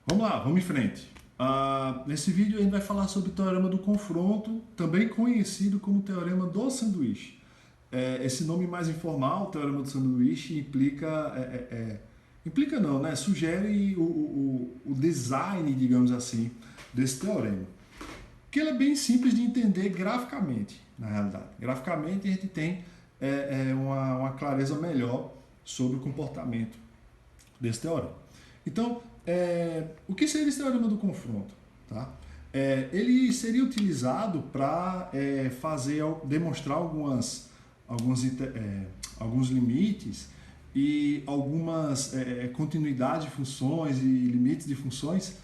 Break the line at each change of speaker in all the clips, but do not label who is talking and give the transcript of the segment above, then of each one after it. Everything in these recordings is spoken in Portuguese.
Vamos lá, vamos em frente. Nesse vídeo a gente vai falar sobre o teorema do confronto, também conhecido como teorema do sanduíche. Esse nome mais informal, teorema do sanduíche, implica não, né? Sugere o design, digamos assim, desse teorema. Que ele é bem simples de entender graficamente, na realidade. Graficamente a gente tem uma clareza melhor sobre o comportamento desse teorema. Então, o que seria esse teorema do confronto? Tá? Ele seria utilizado para demonstrar alguns limites e algumas continuidades de funções e limites de funções.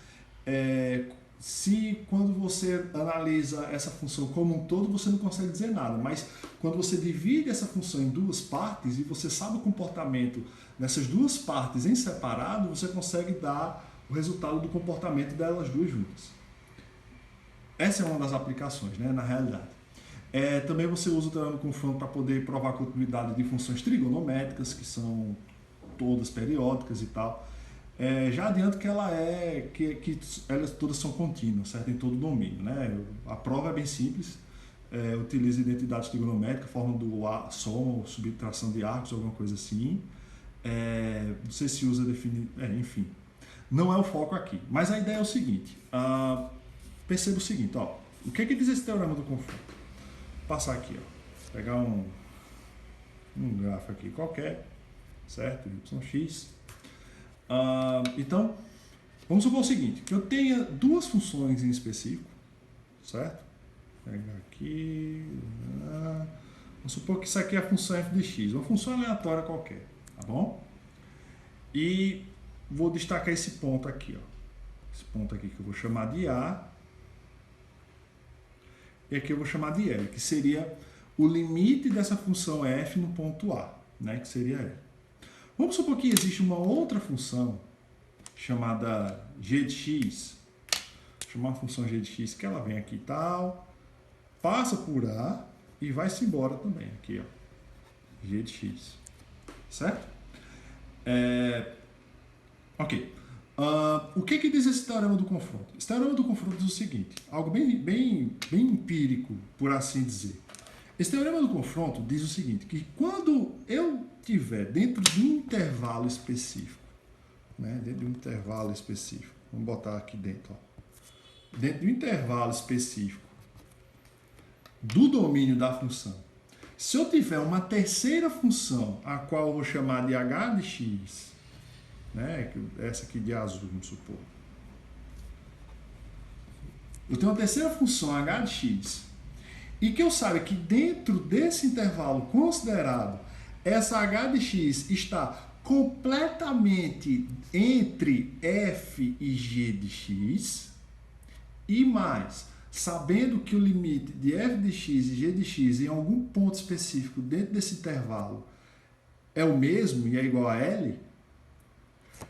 Se quando você analisa essa função como um todo, você não consegue dizer nada, mas quando você divide essa função em duas partes e você sabe o comportamento nessas duas partes em separado, você consegue dar o resultado do comportamento delas duas juntas. Essa é uma das aplicações, né, na realidade. Também você usa o teorema do confronto para poder provar a continuidade de funções trigonométricas, que são todas periódicas e tal. Já adianto que que elas todas são contínuas, certo? Em todo o domínio, né? A prova é bem simples, utiliza identidade trigonométrica, forma do soma ou subtração de arcos, alguma coisa assim. Não sei se usa definir, enfim. Não é o foco aqui, mas a ideia é o seguinte, perceba o seguinte, ó, o que diz esse teorema do confronto? Vou passar aqui, ó, pegar um gráfico aqui qualquer, certo? YX. Então, vamos supor o seguinte, que eu tenha duas funções em específico, certo? Vou pegar aqui, vamos supor que isso aqui é a função f de x, uma função aleatória qualquer, tá bom? E vou destacar esse ponto aqui, ó. Esse ponto aqui que eu vou chamar de A, e aqui eu vou chamar de L, que seria o limite dessa função f no ponto A, né, que seria L. Vamos supor que existe uma outra função chamada g de x. Vou chamar a função g de x, que ela vem aqui e tal, passa por A e vai-se embora também, aqui, ó, g de x, certo? Ok. O que diz esse teorema do confronto? Esse teorema do confronto diz o seguinte, algo bem empírico, por assim dizer. Esse teorema do confronto diz o seguinte, que quando eu tiver dentro de um intervalo específico, né, dentro de um intervalo específico, vamos botar aqui dentro, ó, dentro de um intervalo específico do domínio da função, se eu tiver uma terceira função, a qual eu vou chamar de h de x, né, essa aqui de azul, vamos supor. Eu tenho uma terceira função, h de x, e que eu saiba que dentro desse intervalo considerado, essa h de x está completamente entre f e g de x, e mais, sabendo que o limite de f de x e g de x em algum ponto específico dentro desse intervalo é o mesmo e é igual a L,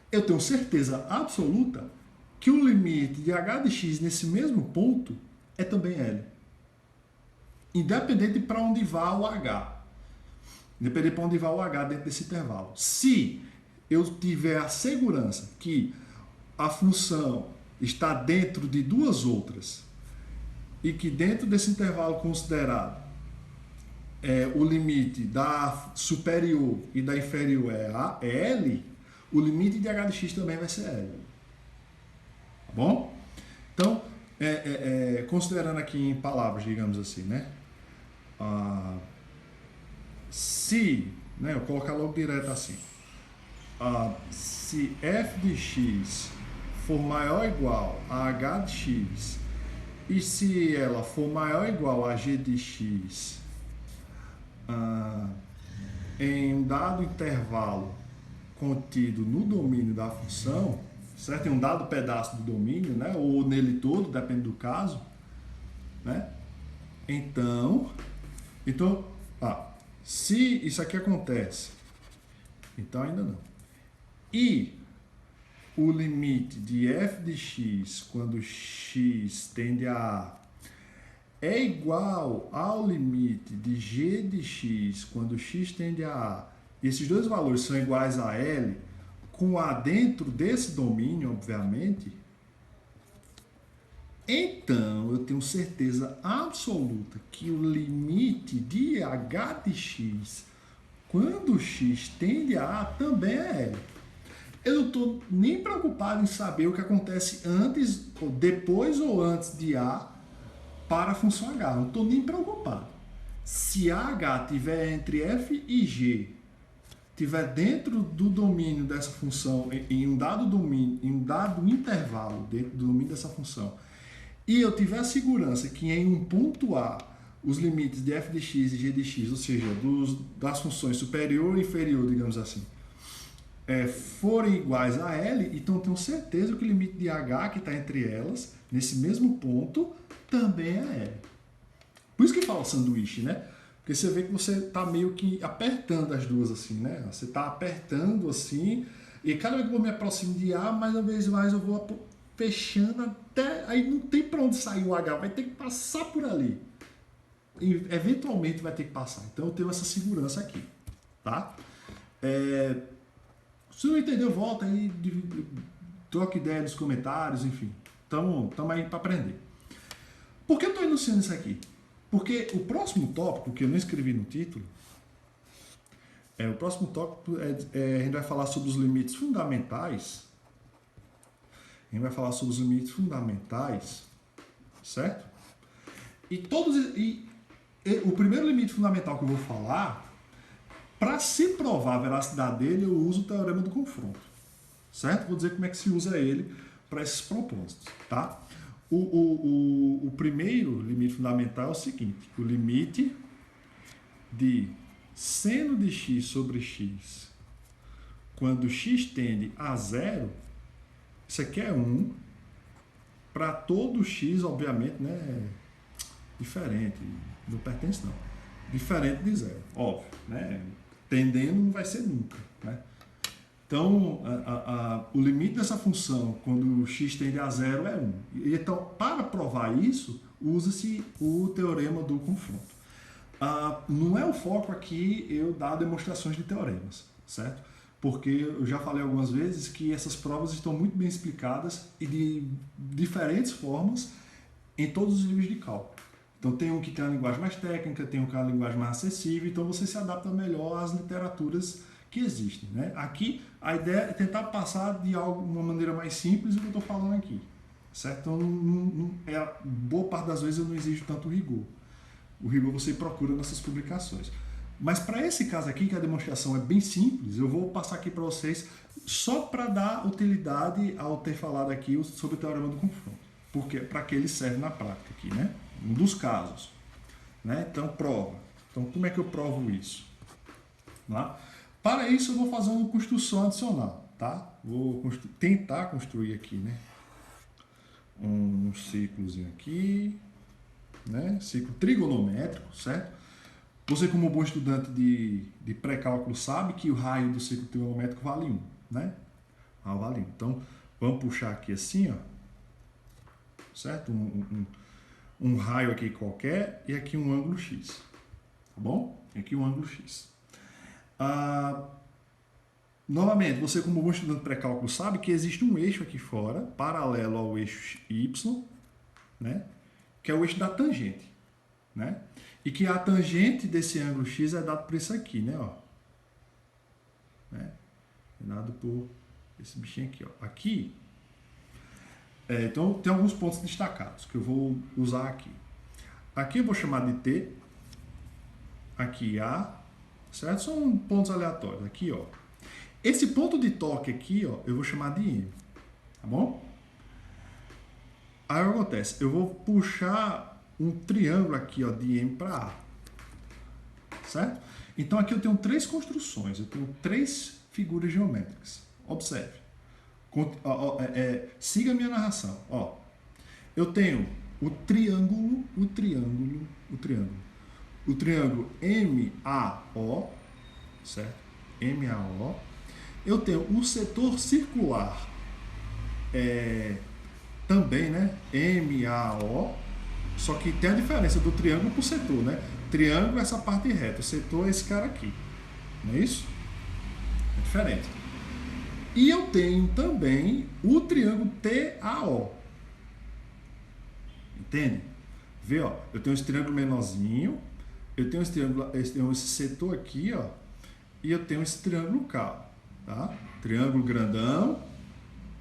eu tenho certeza absoluta que o limite de h de x nesse mesmo ponto é também L. Independente para onde vá o h. Independente para onde vá o h dentro desse intervalo. Se eu tiver a segurança que a função está dentro de duas outras e que dentro desse intervalo considerado o limite da superior e da inferior é L, o limite de h de x também vai ser L. Tá bom? Então, considerando aqui em palavras, digamos assim, né? Se, né, eu vou colocar logo direto assim, se f de x for maior ou igual a h de x e se ela for maior ou igual a g de x em um dado intervalo contido no domínio da função, certo? Em um dado pedaço do domínio, né? Ou nele todo, depende do caso, né? Então, se isso aqui acontece, então ainda não. E o limite de f de x quando x tende a A é igual ao limite de g de x quando x tende a A, e esses dois valores são iguais a L, com A dentro desse domínio, obviamente, então eu tenho certeza absoluta que o limite de h de x, quando x tende a A, também é L. Eu não estou nem preocupado em saber o que acontece antes, ou depois ou antes de A para a função H. Não estou nem preocupado. Se AH estiver entre f e g, estiver dentro do domínio dessa função, em um dado domínio, em um dado intervalo dentro do domínio dessa função, e eu tiver a segurança que em um ponto A os limites de f de x e g de x, ou seja, das funções superior e inferior, digamos assim, forem iguais a L, então eu tenho certeza que o limite de H que está entre elas, nesse mesmo ponto, também é L. Por isso que fala sanduíche, né? Porque você vê que você está meio que apertando as duas assim, né? Você está apertando assim, e cada vez que eu me aproximo de A, mais uma vez mais eu vou fechando até... Aí não tem para onde sair o H, vai ter que passar por ali. E, eventualmente vai ter que passar. Então eu tenho essa segurança aqui, tá? Se não entendeu, volta aí, troca ideia nos comentários, enfim. Estamos aí para aprender. Por que eu estou enunciando isso aqui? Porque o próximo tópico, que eu não escrevi no título, o próximo tópico a gente vai falar sobre os limites fundamentais. A gente vai falar sobre os limites fundamentais, certo? E o primeiro limite fundamental que eu vou falar, para se provar a veracidade dele, eu uso o teorema do confronto, certo? Vou dizer como é que se usa ele para esses propósitos, tá? O primeiro limite fundamental é o seguinte: o limite de seno de x sobre x quando x tende a zero, isso aqui é 1, para todo x, obviamente, né, diferente, não pertence não, diferente de zero, óbvio, né, tendendo não vai ser nunca, né. Então, o limite dessa função, quando x tende a zero, é 1. Então, para provar isso, usa-se o teorema do confronto. Não é o foco aqui eu dar demonstrações de teoremas, certo? Porque eu já falei algumas vezes que essas provas estão muito bem explicadas e de diferentes formas em todos os níveis de cálculo. Então, tem um que tem uma linguagem mais técnica, tem um que tem uma linguagem mais acessível, então você se adapta melhor às literaturas que existem, né? Aqui a ideia é tentar passar de uma maneira mais simples do que eu estou falando aqui, certo? Então, boa parte das vezes eu não exijo tanto rigor. O rigor você procura nessas publicações. Mas para esse caso aqui, que a demonstração é bem simples, eu vou passar aqui para vocês só para dar utilidade ao ter falado aqui sobre o teorema do confronto. Porque para que ele serve na prática aqui, né? Um dos casos, né? Então, prova. Então, como é que eu provo isso? Lá. Para isso, eu vou fazer uma construção adicional, tá? Vou tentar construir aqui, né? Um círculozinho aqui, né? Círculo trigonométrico, certo? Você, como bom estudante de pré-cálculo, sabe que o raio do círculo trigonométrico vale 1, né? Vale 1. Então, vamos puxar aqui assim, ó. Certo? Um raio aqui qualquer e aqui um ângulo X, tá bom? E aqui um ângulo X. Novamente, você como bom estudante de pré-cálculo sabe que existe um eixo aqui fora, paralelo ao eixo Y, né? Que é o eixo da tangente, né? E que a tangente desse ângulo X é dado por isso aqui, né? Ó. Né? É dado por esse bichinho aqui, ó. Aqui, então tem alguns pontos destacados que eu vou usar aqui. Aqui eu vou chamar de T, aqui A, certo? São pontos aleatórios. Aqui, ó. Esse ponto de toque aqui, ó, eu vou chamar de M, tá bom? Aí o que acontece? Eu vou puxar um triângulo aqui, ó, de M para A, certo? Então aqui eu tenho 3 construções, eu tenho 3 figuras geométricas. Observe. Siga a minha narração. Ó, eu tenho o triângulo MAO, certo? MAO. Eu tenho o setor circular, também, né? MAO. Só que tem a diferença do triângulo para o setor, né? Triângulo é essa parte reta, o setor é esse cara aqui. Não é isso? É diferente. E eu tenho também o triângulo TAO. Entende? Vê, ó, eu tenho esse triângulo menorzinho, eu tenho esse setor aqui, ó, e eu tenho esse triângulo K, tá? Triângulo grandão,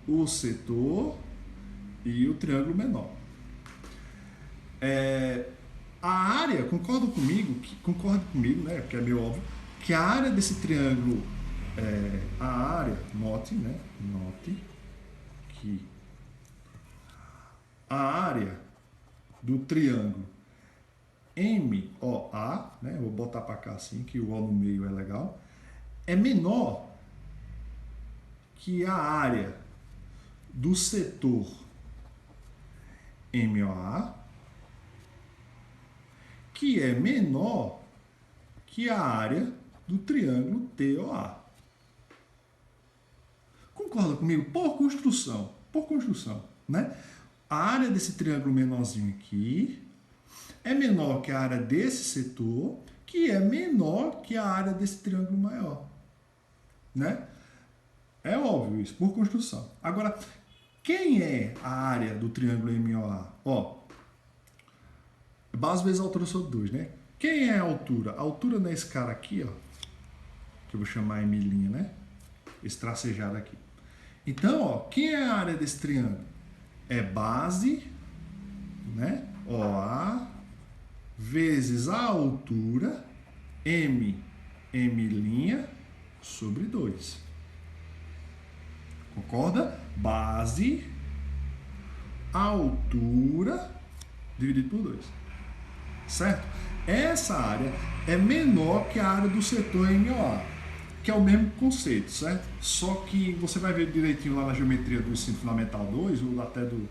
o setor e o triângulo menor. A área, concorda comigo, né? Porque é meio óbvio, que a área desse triângulo, note que a área do triângulo MOA, né? Eu vou botar para cá assim, que o O no meio é legal, é menor que a área do setor MOA, que é menor que a área do triângulo TOA. Concorda comigo? Por construção, né? A área desse triângulo menorzinho aqui é menor que a área desse setor, que é menor que a área desse triângulo maior, né? É óbvio isso, por construção. Agora, quem é a área do triângulo MOA? Ó, base vezes altura sobre 2, né? Quem é a altura? A altura nesse cara aqui, ó, que eu vou chamar M', né? Esse tracejado aqui. Então, ó, quem é a área desse triângulo? É base, né? OA, vezes a altura, M' sobre 2. Concorda? Base, altura, dividido por 2. Certo? Essa área é menor que a área do setor MOA, que é o mesmo conceito, certo? Só que você vai ver direitinho lá na geometria do ensino fundamental 2, ou até do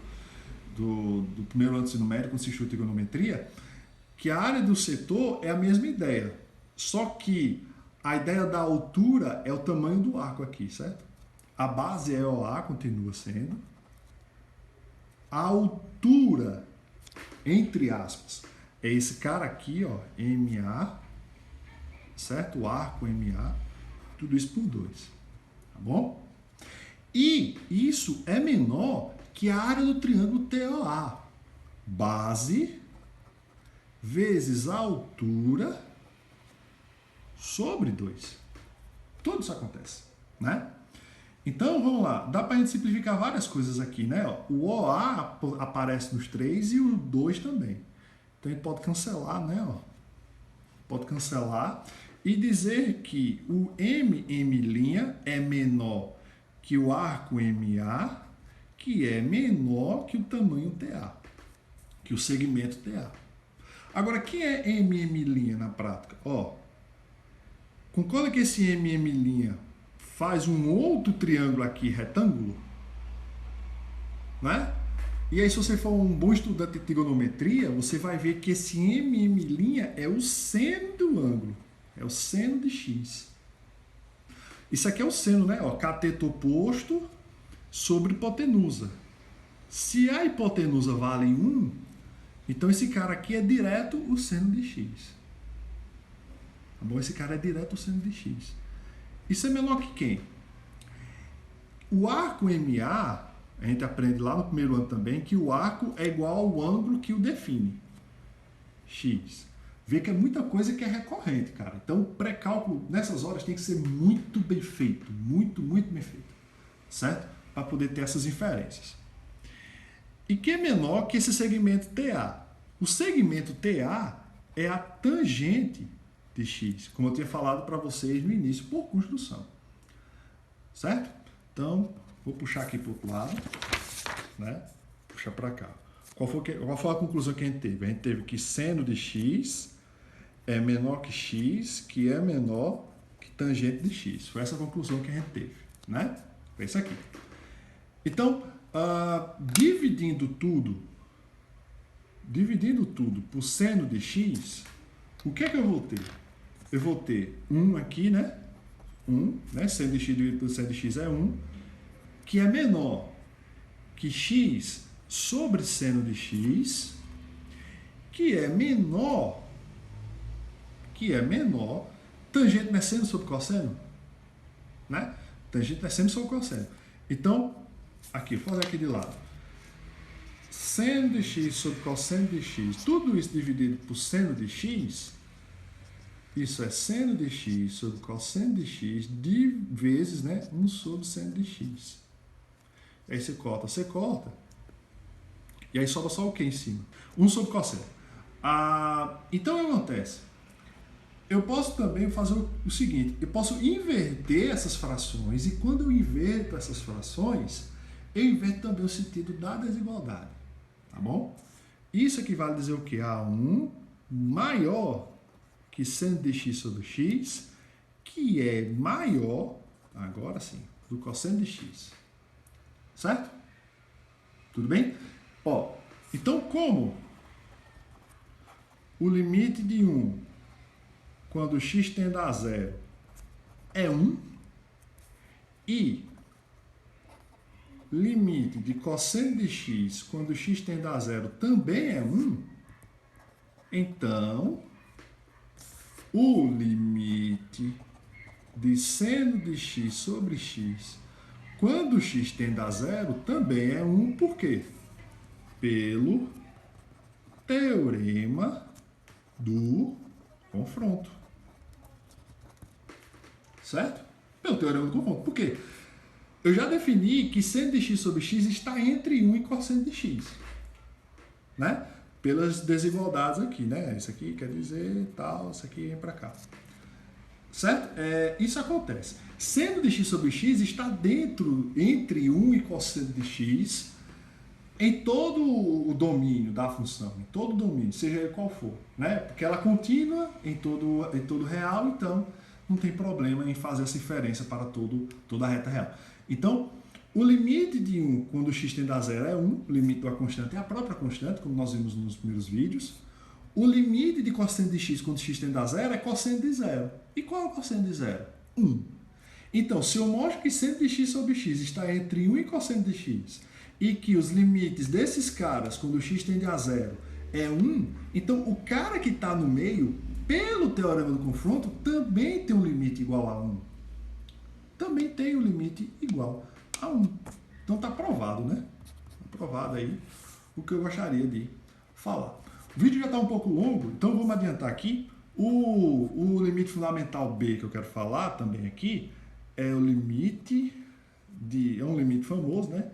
primeiro ano do ensino médio, quando se estuda trigonometria, que a área do setor é a mesma ideia, só que a ideia da altura é o tamanho do arco aqui, certo? A base é OA, continua sendo. A altura, entre aspas, é esse cara aqui, ó, MA, certo? O arco MA, tudo isso por 2, tá bom? E isso é menor que a área do triângulo TOA. Base vezes a altura sobre 2. Tudo isso acontece, né? Então, vamos lá. Dá para a gente simplificar várias coisas aqui, né? O OA aparece nos 3 e o 2 também. Então, a gente pode cancelar, né? Pode cancelar e dizer que o MM' é menor que o arco MA, que é menor que o tamanho TA, que o segmento TA. Agora, quem é MM' na prática? Ó, concorda que esse MM' faz um outro triângulo aqui retângulo? Né? E aí, se você for um bom estudante de trigonometria, você vai ver que esse MM' é o seno do ângulo. É o seno de x. Isso aqui é o seno, né? Ó, cateto oposto sobre hipotenusa. Se a hipotenusa vale 1, então esse cara aqui é direto o seno de x. Tá bom? Esse cara é direto o seno de x. Isso é menor que quem? O arco MA, a gente aprende lá no primeiro ano também, que o arco é igual ao ângulo que o define. X. Vê que é muita coisa que é recorrente, cara. Então, o pré-cálculo nessas horas tem que ser muito bem feito. Muito, muito bem feito. Certo? Para poder ter essas inferências. E que é menor que esse segmento TA. O segmento TA é a tangente de x, como eu tinha falado para vocês no início, por construção. Certo? Então, vou puxar aqui para o outro lado. Né? Puxar para cá. Qual foi a conclusão que a gente teve? A gente teve que seno de x é menor que x, que é menor que tangente de x. Foi essa a conclusão que a gente teve. Né? Foi isso aqui. Então, dividindo tudo por seno de x, o que é que eu vou ter? Eu vou ter 1 aqui, né? 1, né? Seno de x dividido por seno de x é 1, que é menor que x sobre seno de x, que é menor, tangente não é seno sobre cosseno, né? Tangente é sempre sobre o cosseno. Então, aqui, vou fazer aqui de lado. Seno de x sobre cosseno de x, tudo isso dividido por seno de x, isso é seno de x sobre cosseno de x vezes, né, 1 sobre seno de x. Aí você corta, e aí sobra só o que em cima? 1 sobre cosseno. Então, o que acontece? Eu posso também fazer o seguinte, eu posso inverter essas frações, e quando eu inverto essas frações, eu inverto também o sentido da desigualdade, tá bom? Isso equivale a dizer o quê? A1 maior que seno de x sobre x, que é maior, agora sim, do cosseno de x. Certo? Tudo bem? Ó, então, como o limite de 1 quando x tende a 0 é 1 e limite de cosseno de x quando x tende a 0 também é 1, então o limite de seno de x sobre x quando x tende a 0 também é 1, por quê? Pelo teorema do confronto. Certo? Pelo teorema do confronto. Por quê? Eu já defini que seno de x sobre x está entre 1 e cosseno de x. Né? Pelas desigualdades aqui, né? Isso aqui quer dizer tal, isso aqui vem para cá. Certo? Isso acontece. Seno de x sobre x está entre 1 e cosseno de x em todo o domínio da função, em todo o domínio, seja ele qual for. Né? Porque ela é contínua em todo real, então não tem problema em fazer essa inferência para toda a reta real. Então, o limite de 1 quando x tende a 0 é 1, o limite da constante é a própria constante, como nós vimos nos primeiros vídeos. O limite de cosseno de x quando x tende a 0 é cosseno de 0. E qual é o cosseno de 0? 1. Então, se eu mostro que seno de x sobre x está entre 1 e cosseno de x, e que os limites desses caras, quando x tende a 0, é 1, então o cara que está no meio, pelo teorema do confronto, também tem um limite igual a 1. Também tem um limite igual a 1. Então está provado, né? Provado aí o que eu gostaria de falar. O vídeo já está um pouco longo, então vamos adiantar aqui. O limite fundamental B que eu quero falar também aqui é o limite de... É um limite famoso, né?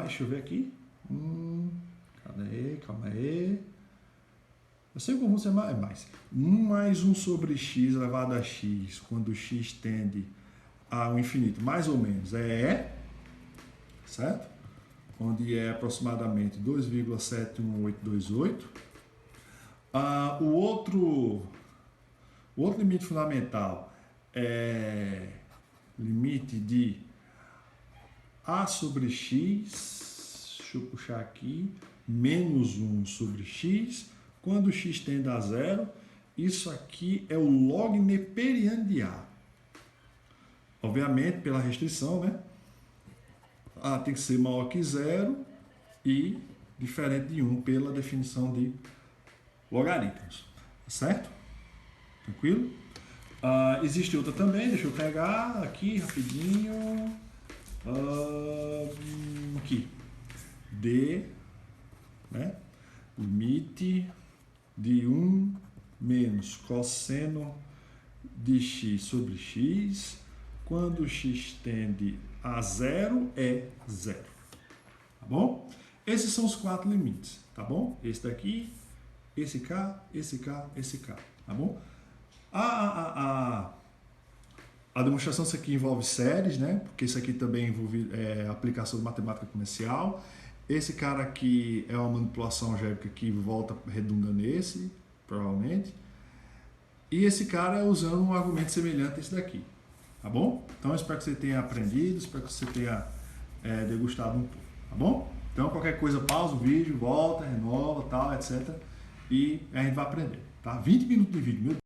Deixa eu ver aqui. Calma aí. Eu sei como você é mais. 1 mais 1 sobre x elevado a x, quando x tende ao infinito, mais ou menos, é certo? Onde é aproximadamente 2,71828. O outro limite fundamental é limite de a sobre x, deixa eu puxar aqui, menos 1 sobre x, quando x tende a 0, isso aqui é o log neperiano de A. Obviamente, pela restrição, né? A tem que ser maior que 0 e diferente de 1 pela definição de logaritmos. Certo? Tranquilo? Existe outra também, deixa eu pegar aqui rapidinho. Aqui. D, né? Limite de 1 menos cosseno de x sobre x, quando x tende a 0 é 0. Tá bom? Esses são os 4 limites, tá bom? Esse daqui, esse K, esse K, esse K, tá bom? A demonstração isso aqui envolve séries, né? Porque isso aqui também envolve aplicação de matemática comercial. Esse cara aqui é uma manipulação algébrica que redunda nesse, provavelmente. E esse cara é usando um argumento semelhante a esse daqui. Tá bom? Então, eu espero que você tenha aprendido, espero que você tenha degustado um pouco. Tá bom? Então, qualquer coisa, pausa o vídeo, volta, renova, tal, etc. E a gente vai aprender. Tá? 20 minutos de vídeo, meu Deus.